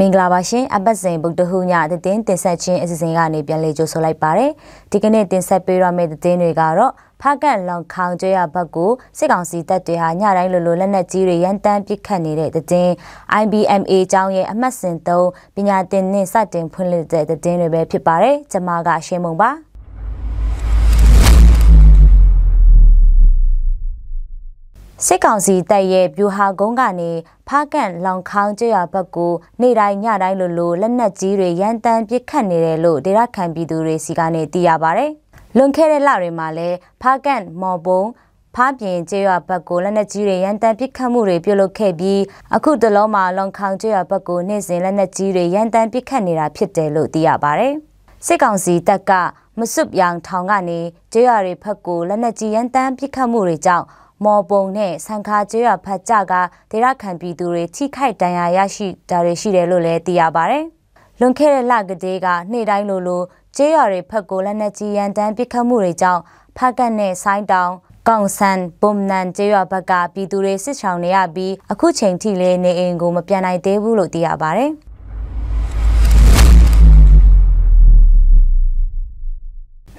မင်္ဂလာပါရှင်အပတ်စဉ်ဗုဒ္ဓဟူးညသတင်းတင်ဆက်ခြင်းအစီအစဉ်ကနေပြန်လည်ကြိုဆိုလိုက်ပါတယ်ဒီကနေ့တင်ဆက်ပေးရမယ့်သတင်းတွေကတော့ဖားကန့်လောင်ခေါင်ကျွေးရဘက်ကိုစစ်ကောင်စီတပ်တွေဟာညတိုင်းလိုလက်နက်ကြီးတွေရန်တမ်းပစ်ခတ်နေတဲ့သတင်း IBMA ကျောင်းရဲ့အမှတ်စဉ်3ပညာသင်နှင့်စတင်ဖွင့်လှစ်တဲ့သတင်းတွေပဲဖြစ်ပါတယ်ကျွန်မကရှင်းမုံပါစစ်ကောင်စီတပ်ရဲ့ဗျူဟာကုန်းကနေဖားကန့်လောင်ခေါင်ကျွော်ဘက်ကိုနေ့တိုင်းညတိုင်းလိုလက်နက်ကြီးတွေရန်တမ်းပစ်ခတ်နေတယ်လို့ဒေသခံပြည်သူတွေစီကနေသိရပါတယ်။လွန်ခဲ့တဲ့လတွေမှာလည်းဖားကန့်မော်ပုံဖားပြင်ကျွော်ဘက်ကိုလက်နက်ကြီးတွေရန်တမ်းပစ်ခတ်မှုတွေပြုလုပ်ခဲ့ပြီးအခုတလုံးမှာလောင်ခေါင်ကျွော်ဘက်ကိုနေ့စဉ်လက်နက်ကြီးတွေရန်တမ်းပစ်ခတ်နေတာဖြစ်တယ်လို့သိရပါတယ်။စစ်ကောင်စီတပ်ကမစွပ်ရောင်ထောင်ကနေကျွော်တွေဘက်ကိုလက်နက်ကြီးရန်တမ်းပစ်ခတ်မှုတွေကြောင့်မော်ပုံနဲ့ဆန်ခါကျွော်ဖတ်ကြကဒေသခံပြည်သူတွေထိခိုက်ဒဏ်ရာရရှိတာတွေရှိတယ်လို့လည်းသိရပါတယ်။လွန်ခဲ့တဲ့လကတည်းကနေ့တိုင်းလိုကျွော်တွေဖက်ကိုလက်နက်ကြီးရန်တမ်းပစ်ခတ်မှုတွေကြောင့်ဖားကန့်နဲ့ဆိုင်းတောင်ကောင်ဆန်ပုံနန်ကျွော်ဘက်ကပြည်သူတွေစစ်ဆောင်နေရပြီးအခုချိန်ထိလည်းနေအိမ်ကိုမပြန်နိုင်သေးဘူးလို့သိရပါတယ်။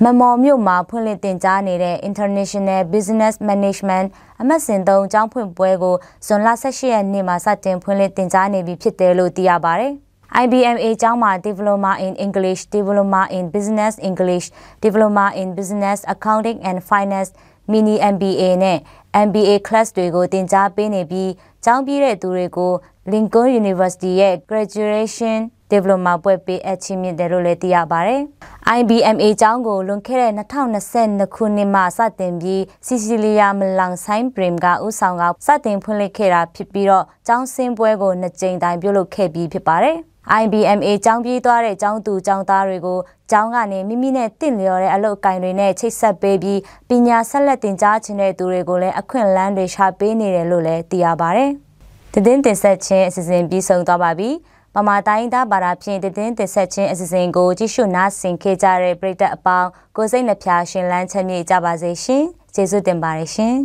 မမော်မြို့မှာဖွင့်လှစ်တင်ကြားနေတဲ့ International Business Management အမှတ်စဉ်3ကျောင်းဖွင့်ပွဲကိုဇွန်လ18ရက်နေ့မှာစတင်ဖွင့်လှစ်တင်ကြားနေပြီဖြစ်တယ်လို့သိရပါတယ်။ IBMA ကျောင်းမှာ Diploma in English, Diploma in Business English, Diploma in Business Accounting and Finance, Mini MBA နဲ့ MBA class တွေကိုတင်ကြားပေးနေပြီးကျောင်းပြီးတဲ့သူတွေကို Lincoln University ရဲ့ Graduation Diploma ပွဲပေးအပ်ချီးမြှင့်တယ်လို့လည်းသိရပါတယ်။ IBMA ကျောင်းကိုလွန်ခဲ့တဲ့2022ခုနှစ်မှာစတင်ပြီးစီစီလီယာမလန်ဆိုင်ပရင်ကဦးဆောင်ကစတင်ဖွင့်လှစ်ခဲ့တာဖြစ်ပြီးတော့ကျောင်းဆင်းပွဲကို2ကြိမ်တိုင်ပြုလုပ်ခဲ့ပြီးဖြစ်ပါတယ်။ IBMA ကျောင်းပြီးသွားတဲ့ကျောင်းသူကျောင်းသားတွေကိုကျောင်းကနေမိမိနဲ့တင့်လျော်တဲ့အလုပ်အကင်တွေနဲ့ချိတ်ဆက်ပေးပြီးပညာဆက်လက်သင်ကြားခြင်းတဲ့သူတွေကိုလည်းအခွင့်အလမ်းတွေရှာပေးနေတယ်လို့လည်းသိရပါတယ်။သတင်းတင်ဆက်ခြင်းအစီအစဉ်ပြီးဆုံးသွားပါပြီ။ပမာတိုင်းသားဘာသာဖြင့်သတင်းတင်ဆက်ခြင်းအစီအစဉ်ကိုကြည့်ရှုနားဆင်ခဲ့ကြတဲ့ပရိသတ်အပေါင်းကိုစိတ်နှဖျားရှင်လန်းချမ်းမြေ့ကြပါစေရှင်ကျေးဇူးတင်ပါတယ်ရှင်